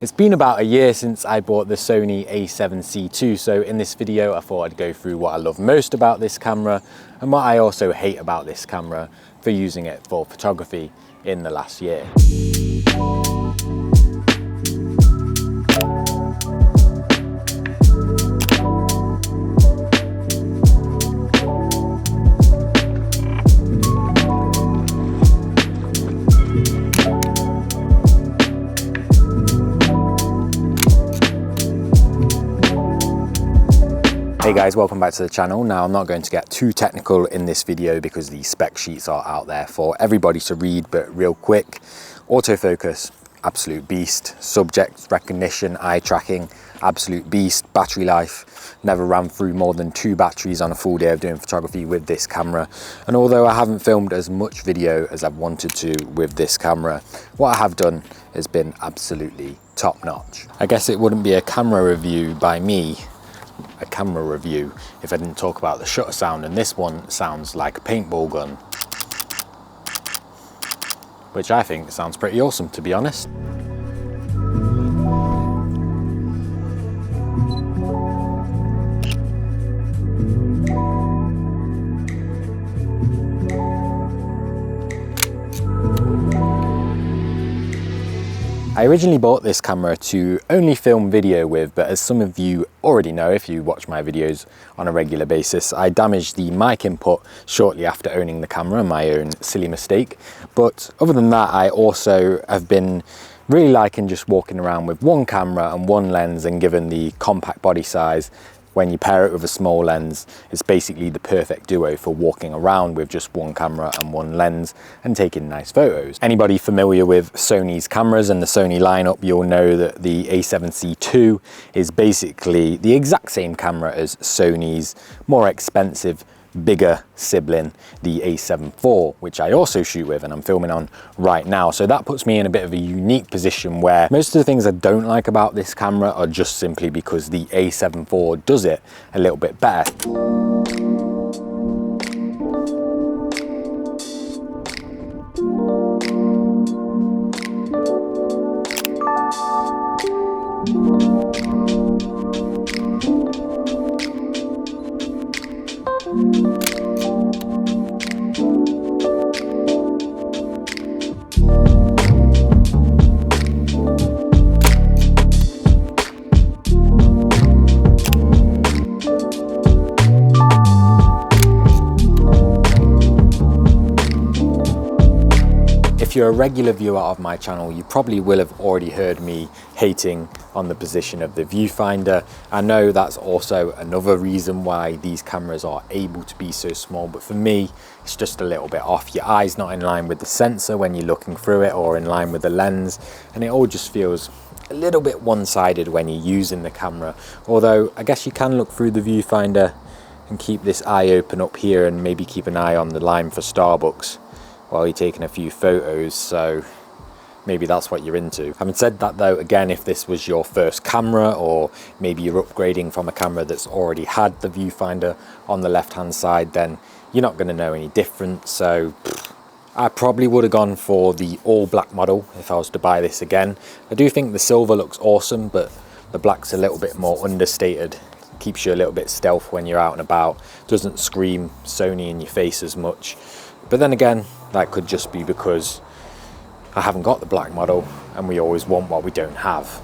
It's been about a year since I bought the Sony A7C II, so in this video I thought I'd go through what I love most about this camera and what I also hate about this camera for using it for photography in the last year. Hey guys, welcome back to the channel. Now I'm not going to get too technical in this video because the spec sheets are out there for everybody to read, but real quick, autofocus, absolute beast. Subject recognition, eye tracking, absolute beast. Battery life, never ran through more than 2 batteries on a full day of doing photography with this camera. And although I haven't filmed as much video as I've wanted to with this camera, what I have done has been absolutely top notch. I guess it wouldn't be a camera review by me, a camera review, if I didn't talk about the shutter sound, and this one sounds like a paintball gun, which I think sounds pretty awesome, to be honest. I originally bought this camera to only film video with, but as some of you already know if you watch my videos on a regular basis, I damaged the mic input shortly after owning the camera, my own silly mistake. But other than that, I also have been really liking just walking around with one camera and one lens, and given the compact body size, when you pair it with a small lens, it's basically the perfect duo for walking around with just one camera and one lens and taking nice photos. Anybody familiar with Sony's cameras and the Sony lineup, you'll know that the A7C II is basically the exact same camera as Sony's more expensive, bigger sibling, the A7 IV, which I also shoot with and I'm filming on right now. So that puts me in a bit of a unique position where most of the things I don't like about this camera are just simply because the A7 IV does it a little bit better. If you're a regular viewer of my channel, you probably will have already heard me hating on the position of the viewfinder. I know that's also another reason why these cameras are able to be so small, but for me, it's just a little bit off. Your eye's not in line with the sensor when you're looking through it, or in line with the lens, and it all just feels a little bit one-sided when you're using the camera. Although I guess you can look through the viewfinder and keep this eye open up here and maybe keep an eye on the line for Starbucks while you're taking a few photos, so maybe that's what you're into. Having said that though, again, if this was your first camera, or maybe you're upgrading from a camera that's already had the viewfinder on the left hand side, then you're not going to know any different. So I probably would have gone for the all black model if I was to buy this again. I do think the silver looks awesome, but the black's a little bit more understated. Keeps you a little bit stealth when you're out and about, doesn't scream Sony in your face as much. But then again, that could just be because I haven't got the black model and we always want what we don't have.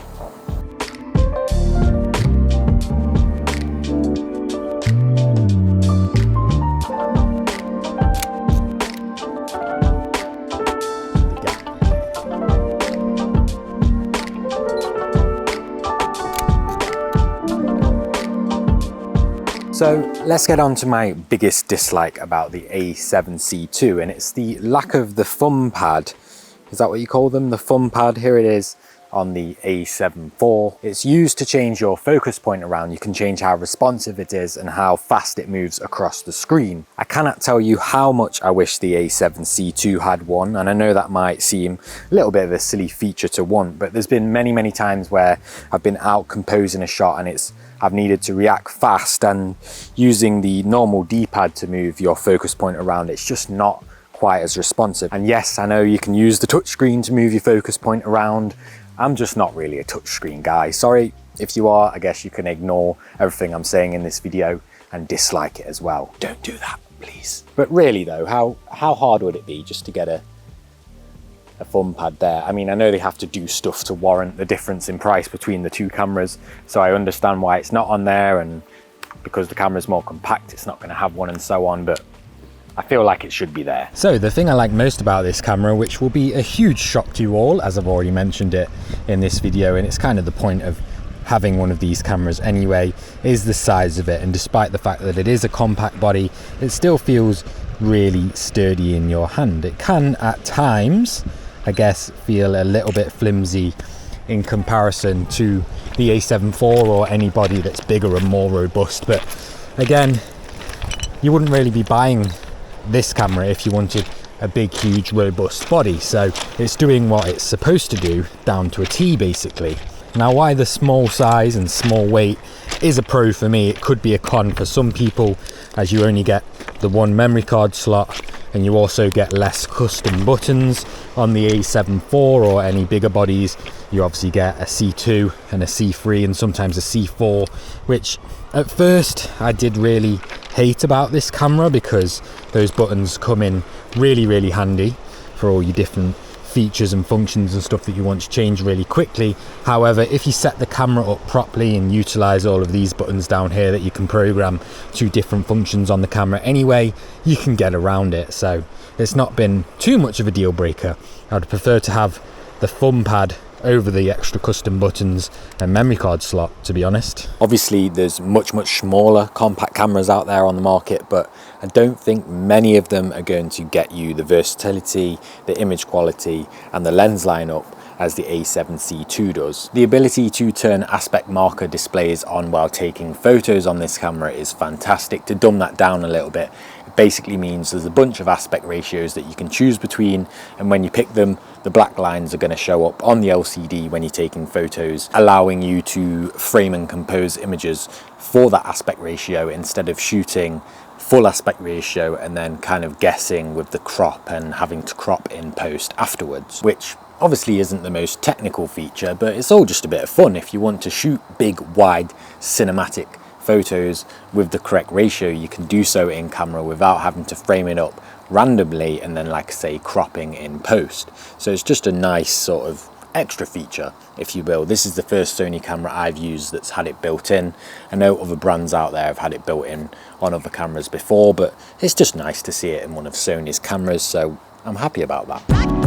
So let's get on to my biggest dislike about the A7C II, and it's the lack of the thumb pad. Is that what you call them? The thumb pad, here it is on the A7 IV. It's used to change your focus point around. You can change how responsive it is and how fast it moves across the screen. I cannot tell you how much I wish the A7C II had one, and I know that might seem a little bit of a silly feature to want, but there's been many times where I've been out composing a shot and I've needed to react fast, and using the normal D-pad to move your focus point around, it's just not quite as responsive. And yes, I know you can use the touchscreen to move your focus point around, I'm just not really a touchscreen guy. Sorry if you are, I guess you can ignore everything I'm saying in this video and dislike it as well. Don't do that, please. But really though, how hard would it be just to get a thumb pad there? I mean, I know they have to do stuff to warrant the difference in price between the two cameras, so I understand why it's not on there, and because the camera's more compact, it's not going to have one and so on, but I feel like it should be there. So the thing I like most about this camera, which will be a huge shock to you all, as I've already mentioned it in this video, and it's kind of the point of having one of these cameras anyway, is the size of it. And despite the fact that it is a compact body, it still feels really sturdy in your hand. It can at times, I guess, feel a little bit flimsy in comparison to the A7 IV or any body that's bigger and more robust, but again, you wouldn't really be buying this camera if you wanted a big, huge, robust body. So it's doing what it's supposed to do down to a T basically. Now, why the small size and small weight is a pro for me, it could be a con for some people, as you only get the one memory card slot and you also get less custom buttons. On the A7 IV or any bigger bodies, you obviously get a C2 and a C3 and sometimes a C4, which at first I did really hate about this camera, because those buttons come in really handy for all your different features and functions and stuff that you want to change really quickly. However, if you set the camera up properly and utilize all of these buttons down here that you can program to different functions on the camera anyway, you can get around it. So it's not been too much of a deal breaker. I'd prefer to have the thumb pad over the extra custom buttons and memory card slot, to be honest. Obviously there's much smaller compact cameras out there on the market, but I don't think many of them are going to get you the versatility, the image quality and the lens lineup as the A7C II does. The ability to turn aspect marker displays on while taking photos on this camera is fantastic. To dumb that down a little bit, it basically means there's a bunch of aspect ratios that you can choose between, and when you pick them, the black lines are going to show up on the LCD when you're taking photos, allowing you to frame and compose images for that aspect ratio instead of shooting full aspect ratio and then kind of guessing with the crop and having to crop in post afterwards, which obviously isn't the most technical feature, but it's all just a bit of fun. If you want to shoot big, wide, cinematic photos with the correct ratio, you can do so in camera without having to frame it up randomly and then, like I say, cropping in post. So it's just a nice sort of extra feature, if you will. This is the first Sony camera I've used that's had it built in. I know other brands out there have had it built in on other cameras before, but it's just nice to see it in one of Sony's cameras, so I'm happy about that.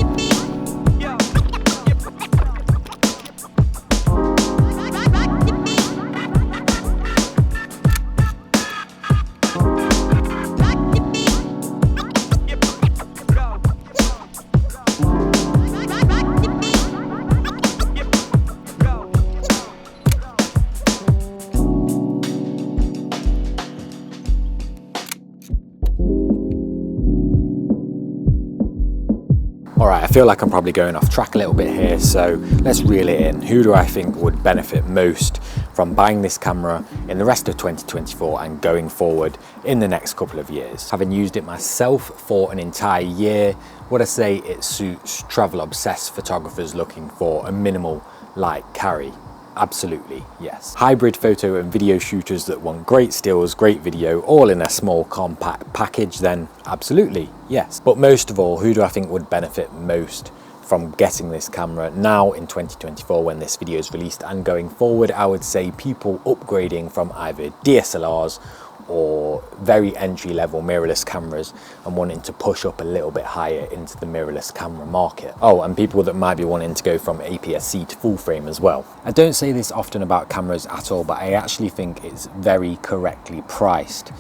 Alright, I feel like I'm probably going off track a little bit here, so let's reel it in. Who do I think would benefit most from buying this camera in the rest of 2024 and going forward in the next couple of years? Having used it myself for an entire year, would I say it suits travel-obsessed photographers looking for a minimal light carry? Absolutely, yes. Hybrid photo and video shooters that want great stills, great video, all in a small compact package, then absolutely, yes. But most of all, who do I think would benefit most from getting this camera now in 2024 when this video is released and going forward? I would say people upgrading from either DSLRs or very entry-level mirrorless cameras and wanting to push up a little bit higher into the mirrorless camera market. Oh, and people that might be wanting to go from APS-C to full frame as well. I don't say this often about cameras at all, but I actually think it's very correctly priced.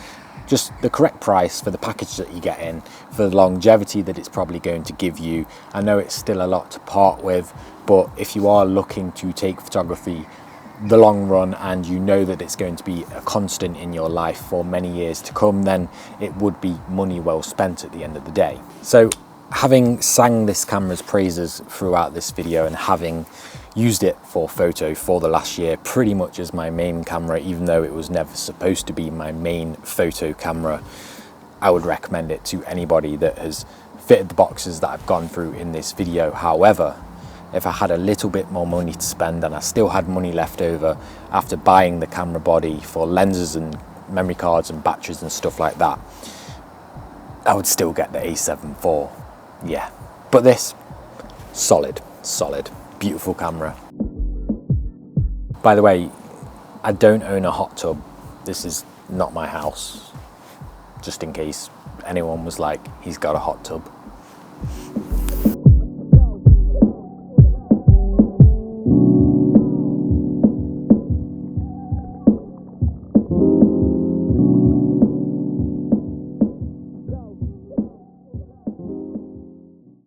Just the correct price for the package that you get in, for the longevity that it's probably going to give you. I know it's still a lot to part with, but if you are looking to take photography the long run and you know that it's going to be a constant in your life for many years to come, then it would be money well spent at the end of the day. So having sang this camera's praises throughout this video and having used it for photo for the last year pretty much as my main camera, even though it was never supposed to be my main photo camera, I would recommend it to anybody that has fitted the boxes that I've gone through in this video. However, if I had a little bit more money to spend and I still had money left over after buying the camera body for lenses and memory cards and batteries and stuff like that, I would still get the A7 IV. Yeah, but this, solid, beautiful camera. By the way, I don't own a hot tub. This is not my house, just in case anyone was like, he's got a hot tub.